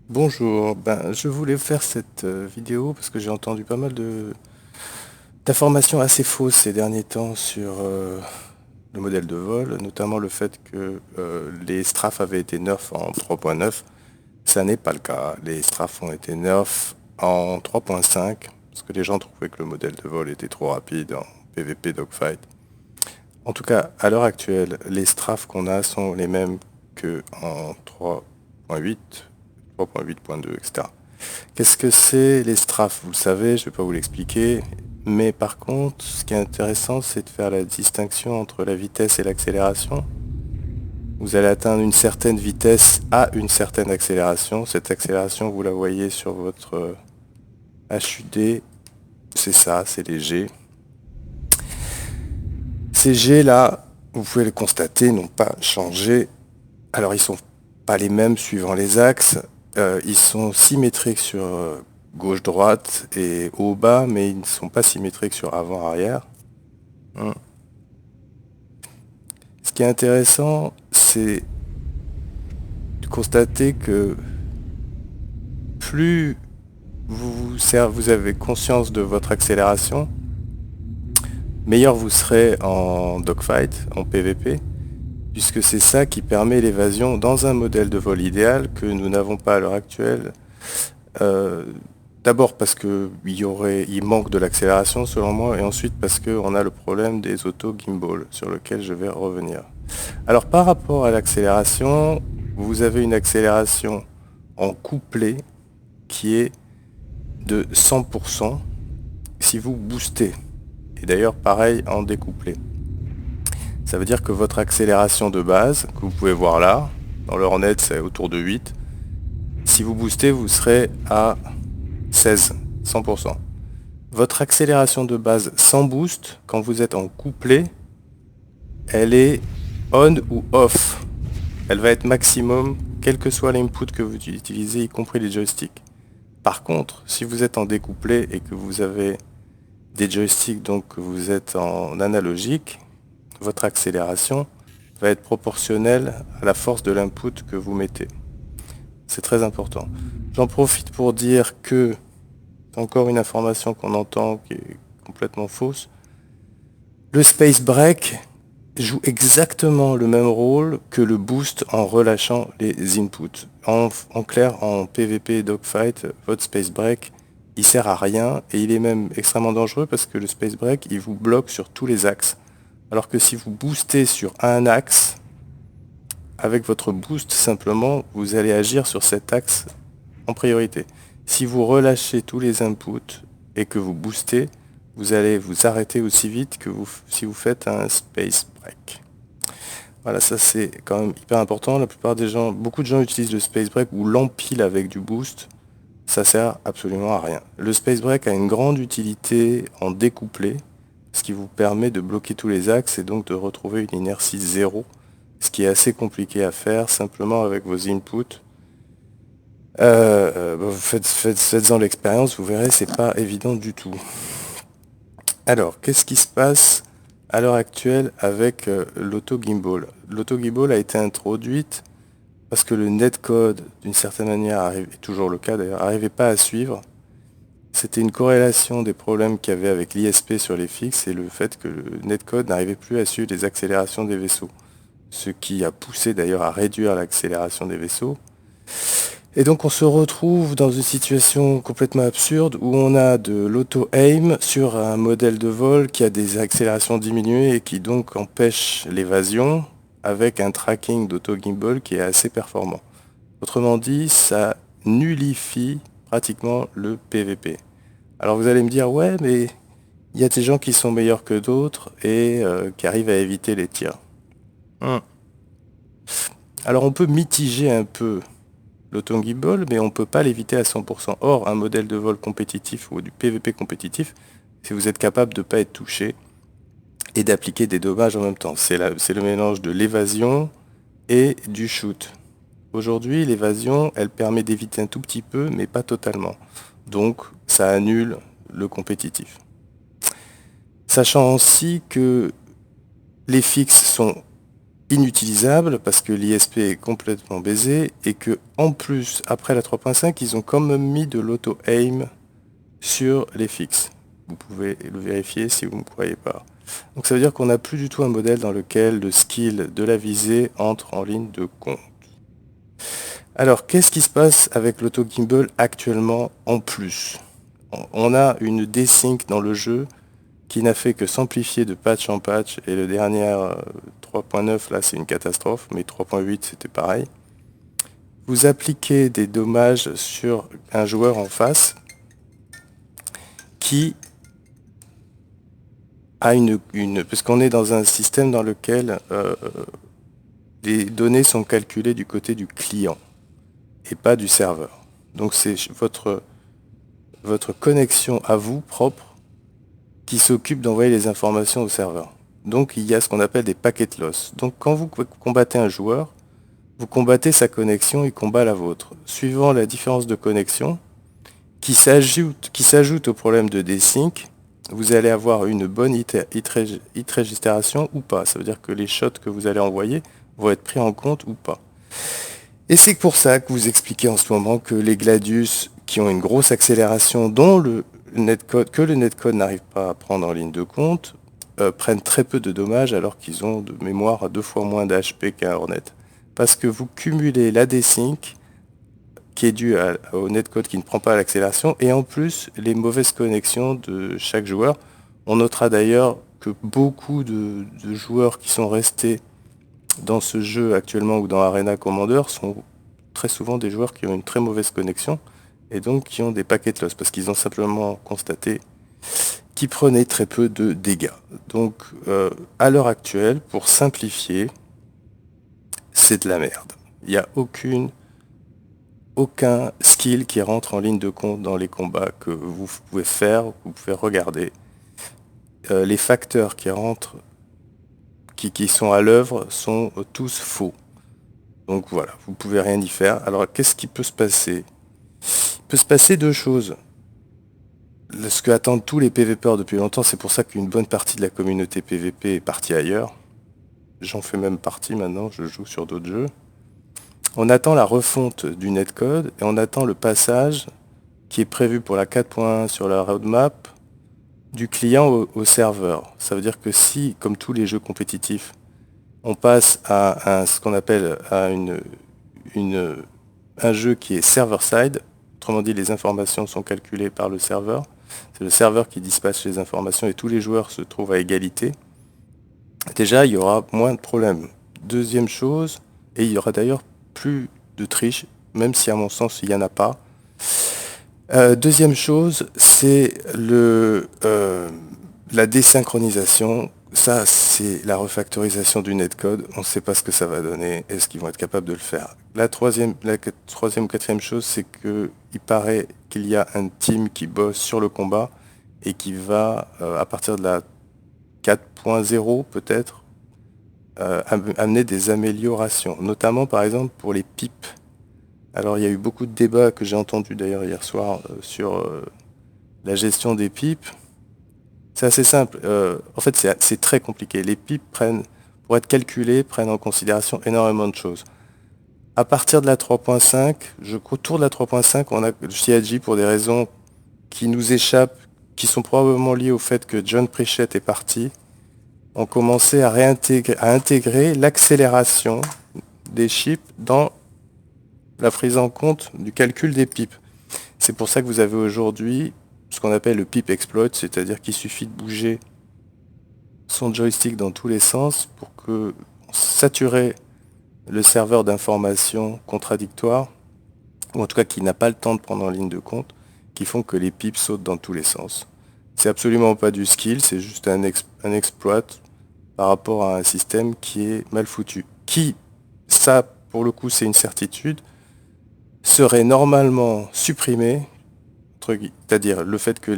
Bonjour, je voulais faire cette vidéo parce que j'ai entendu pas mal d'informations assez fausses ces derniers temps sur le modèle de vol, notamment le fait que les strafes avaient été nerfs en 3.9. Ça n'est pas le cas. Les strafes ont été nerfs en 3.5 parce que les gens trouvaient que le modèle de vol était trop rapide en PvP dogfight. En tout cas, à l'heure actuelle, les strafes qu'on a sont les mêmes que en 3.8, 3.8.2, etc. Qu'est-ce que c'est les strafes? Vous le savez, je ne vais pas vous l'expliquer. Mais par contre, ce qui est intéressant, c'est de faire la distinction entre la vitesse et l'accélération. Vous allez atteindre une certaine vitesse à une certaine accélération. Cette accélération, vous la voyez sur votre HUD. C'est ça, c'est les G. Ces G là, vous pouvez le constater, n'ont pas changé. Alors ils sont pas les mêmes suivant les axes. Ils sont symétriques sur gauche-droite et haut-bas, mais ils ne sont pas symétriques sur avant-arrière. Hmm. Ce qui est intéressant, c'est de constater que plus vous avez conscience de votre accélération, meilleur vous serez en dogfight, en PvP, puisque c'est ça qui permet l'évasion dans un modèle de vol idéal que nous n'avons pas à l'heure actuelle. Euh, D'abord parce il manque de l'accélération selon moi, et ensuite parce qu'on a le problème des auto-gimbal sur lequel je vais revenir. Alors par rapport à l'accélération, vous avez une accélération en couplet qui est de 100% si vous boostez. Et d'ailleurs pareil en découplé. Ça veut dire que votre accélération de base, que vous pouvez voir là, dans le Hornet c'est autour de 8, si vous boostez vous serez à 16, 100%. Votre accélération de base sans boost, quand vous êtes en couplet, elle est on ou off. Elle va être maximum, quel que soit l'input que vous utilisez, y compris les joysticks. Par contre, si vous êtes en découplé et que vous avez des joysticks, donc que vous êtes en analogique, votre accélération va être proportionnelle à la force de l'input que vous mettez. C'est très important. J'en profite pour dire que, c'est encore une information qu'on entend qui est complètement fausse, le space break joue exactement le même rôle que le boost en relâchant les inputs. En clair, en PvP dogfight, votre space break, il sert à rien et il est même extrêmement dangereux parce que le space break, il vous bloque sur tous les axes. Alors que si vous boostez sur un axe, avec votre boost simplement, vous allez agir sur cet axe en priorité. Si vous relâchez tous les inputs et que vous boostez, vous allez vous arrêter aussi vite que si vous faites un space break. Voilà, ça c'est quand même hyper important. La plupart des gens, beaucoup de gens utilisent le space break ou l'empile avec du boost. Ça sert absolument à rien. Le space break a une grande utilité en découplé, ce qui vous permet de bloquer tous les axes et donc de retrouver une inertie zéro, ce qui est assez compliqué à faire simplement avec vos inputs. Faites-en l'expérience, vous verrez, c'est pas évident du tout. Alors, qu'est-ce qui se passe à l'heure actuelle avec l'auto-gimbal? L'auto-gimbal a été introduite parce que le netcode, d'une certaine manière, et toujours le cas d'ailleurs, n'arrivait pas à suivre. C'était une corrélation des problèmes qu'il y avait avec l'ISP sur les fixes et le fait que le netcode n'arrivait plus à suivre les accélérations des vaisseaux. Ce qui a poussé d'ailleurs à réduire l'accélération des vaisseaux. Et donc on se retrouve dans une situation complètement absurde où on a de l'auto-aim sur un modèle de vol qui a des accélérations diminuées et qui donc empêche l'évasion avec un tracking d'auto-gimbal qui est assez performant. Autrement dit, ça nullifie pratiquement le PVP. Alors vous allez me dire, ouais, mais il y a des gens qui sont meilleurs que d'autres et qui arrivent à éviter les tirs. Hmm. Alors on peut mitiger un peu l'auto-gimbal, mais on ne peut pas l'éviter à 100%. Or, un modèle de vol compétitif ou du PVP compétitif, si vous êtes capable de ne pas être touché et d'appliquer des dommages en même temps. C'est le mélange de l'évasion et du shoot. Aujourd'hui, l'évasion, elle permet d'éviter un tout petit peu, mais pas totalement. Donc, ça annule le compétitif. Sachant aussi que les fixes sont inutilisable parce que l'ISP est complètement baisé et que en plus, après la 3.5, ils ont quand même mis de l'auto-aim sur les fixes. Vous pouvez le vérifier si vous ne me croyez pas. Donc ça veut dire qu'on n'a plus du tout un modèle dans lequel le skill de la visée entre en ligne de compte. Alors, qu'est-ce qui se passe avec l'auto-gimbal actuellement en plus? On a une desync dans le jeu qui n'a fait que s'amplifier de patch en patch, et le dernier 3.9 là c'est une catastrophe, mais 3.8 c'était pareil. Vous appliquez des dommages sur un joueur en face qui a parce qu'on est dans un système dans lequel les données sont calculées du côté du client et pas du serveur. Donc c'est votre connexion à vous propre qui s'occupe d'envoyer les informations au serveur. Donc il y a ce qu'on appelle des packet loss. Donc quand vous combattez un joueur, vous combattez sa connexion, il combat la vôtre. Suivant la différence de connexion, qui s'ajoute au problème de desync, vous allez avoir une bonne hit registration ou pas. Ça veut dire que les shots que vous allez envoyer vont être pris en compte ou pas. Et c'est pour ça que vous expliquez en ce moment que les Gladius, qui ont une grosse accélération, dont le netcode n'arrive pas à prendre en ligne de compte, prennent très peu de dommages alors qu'ils ont de mémoire à 2 fois moins d'HP qu'un Hornet. Parce que vous cumulez la desync, qui est due au netcode qui ne prend pas l'accélération, et en plus les mauvaises connexions de chaque joueur. On notera d'ailleurs que beaucoup de joueurs qui sont restés dans ce jeu actuellement ou dans Arena Commander sont très souvent des joueurs qui ont une très mauvaise connexion et donc qui ont des packet loss parce qu'ils ont simplement constaté qu'ils prenaient très peu de dégâts. Donc à l'heure actuelle, pour simplifier, c'est de la merde. Il n'y a aucun skill qui rentre en ligne de compte dans les combats que vous pouvez faire, que vous pouvez regarder. Les facteurs qui rentrent, qui sont à l'œuvre, sont tous faux. Donc voilà, vous ne pouvez rien y faire. Alors qu'est-ce qui peut se passer? Il peut se passer deux choses. Ce que attendent tous les PVPers depuis longtemps, c'est pour ça qu'une bonne partie de la communauté PVP est partie ailleurs. J'en fais même partie maintenant, je joue sur d'autres jeux. On attend la refonte du netcode et on attend le passage qui est prévu pour la 4.1 sur la roadmap du client au serveur. Ça veut dire que si, comme tous les jeux compétitifs, on passe à ce qu'on appelle un jeu qui est server-side, autrement dit les informations sont calculées par le serveur, c'est le serveur qui dispatche les informations et tous les joueurs se trouvent à égalité, déjà il y aura moins de problèmes. Deuxième chose, et il y aura d'ailleurs plus de triche, même si à mon sens il n'y en a pas. Deuxième chose, c'est la désynchronisation. Ça, c'est la refactorisation du netcode. On ne sait pas ce que ça va donner. Est-ce qu'ils vont être capables de le faire? La troisième ou quatrième chose, c'est que il paraît qu'il y a un team qui bosse sur le combat et qui va, à partir de la 4.0 peut-être, amener des améliorations, notamment par exemple pour les pipes. Alors il y a eu beaucoup de débats que j'ai entendus d'ailleurs hier soir sur la gestion des pipes. C'est assez simple. En fait, c'est très compliqué. Les pipes pour être calculées, prennent en considération énormément de choses. À partir de la 3.5, autour de la 3.5, on a CIG pour des raisons qui nous échappent, qui sont probablement liées au fait que John Pritchett est parti, ont commencé à intégrer l'accélération des chips dans la prise en compte du calcul des pipes. C'est pour ça que vous avez aujourd'hui ce qu'on appelle le pip exploit, c'est-à-dire qu'il suffit de bouger son joystick dans tous les sens pour saturer le serveur d'informations contradictoires, ou en tout cas qui n'a pas le temps de prendre en ligne de compte, qui font que les pipes sautent dans tous les sens. C'est absolument pas du skill, c'est juste un exploit par rapport à un système qui est mal foutu. Ça, pour le coup, c'est une certitude, serait normalement supprimé, c'est-à-dire le fait que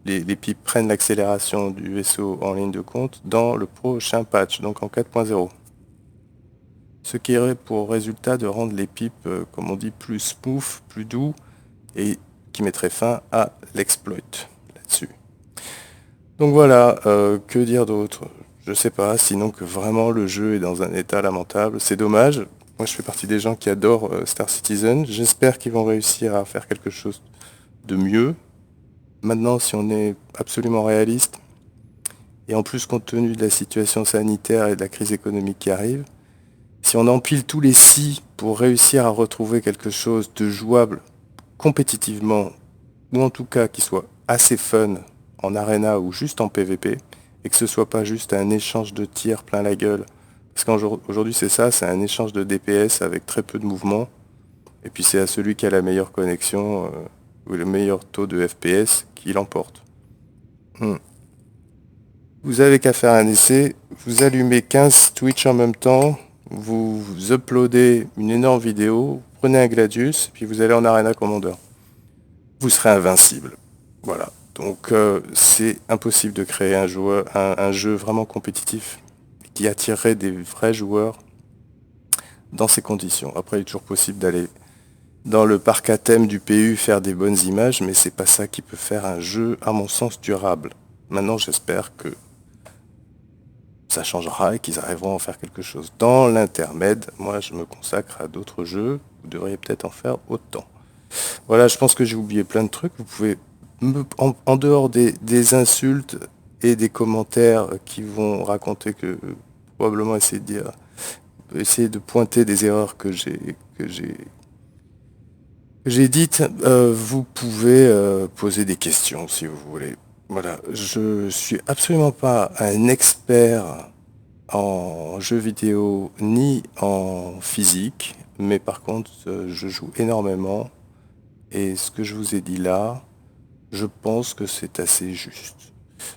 les pipes prennent l'accélération du vaisseau en ligne de compte dans le prochain patch, donc en 4.0. Ce qui aurait pour résultat de rendre les pipes, comme on dit, plus smooth, plus doux, et qui mettrait fin à l'exploit là-dessus. Donc voilà, que dire d'autre? Je sais pas, sinon que vraiment le jeu est dans un état lamentable. C'est dommage. Moi, je fais partie des gens qui adorent Star Citizen. J'espère qu'ils vont réussir à faire quelque chose de mieux. Maintenant, si on est absolument réaliste, et en plus compte tenu de la situation sanitaire et de la crise économique qui arrive, si on empile tous les si pour réussir à retrouver quelque chose de jouable compétitivement, ou en tout cas qui soit assez fun en arena ou juste en PvP, et que ce soit pas juste un échange de tirs plein la gueule, parce qu'aujourd'hui c'est ça, c'est un échange de DPS avec très peu de mouvement, et puis c'est à celui qui a la meilleure connexion ou le meilleur taux de FPS qui l'emporte. Hmm. Vous avez qu'à faire un essai, vous allumez 15 Twitch en même temps, vous uploadez une énorme vidéo, vous prenez un Gladius, puis vous allez en Arena Commander. Vous serez invincible. Voilà. Donc c'est impossible de créer un jeu vraiment compétitif qui attirerait des vrais joueurs dans ces conditions. Après, il est toujours possible d'aller dans le parc à thème du PU faire des bonnes images, mais c'est pas ça qui peut faire un jeu, à mon sens, durable. Maintenant, j'espère que ça changera et qu'ils arriveront à en faire quelque chose. Dans l'intermède, moi, je me consacre à d'autres jeux. Vous devriez peut-être en faire autant. Voilà, je pense que j'ai oublié plein de trucs. Vous pouvez, en dehors des insultes et des commentaires qui vont raconter probablement essayer de pointer des erreurs que j'ai dites, vous pouvez poser des questions si vous voulez. Voilà, je suis absolument pas un expert en jeux vidéo ni en physique, mais par contre, je joue énormément et ce que je vous ai dit là, je pense que c'est assez juste.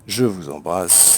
Je vous embrasse.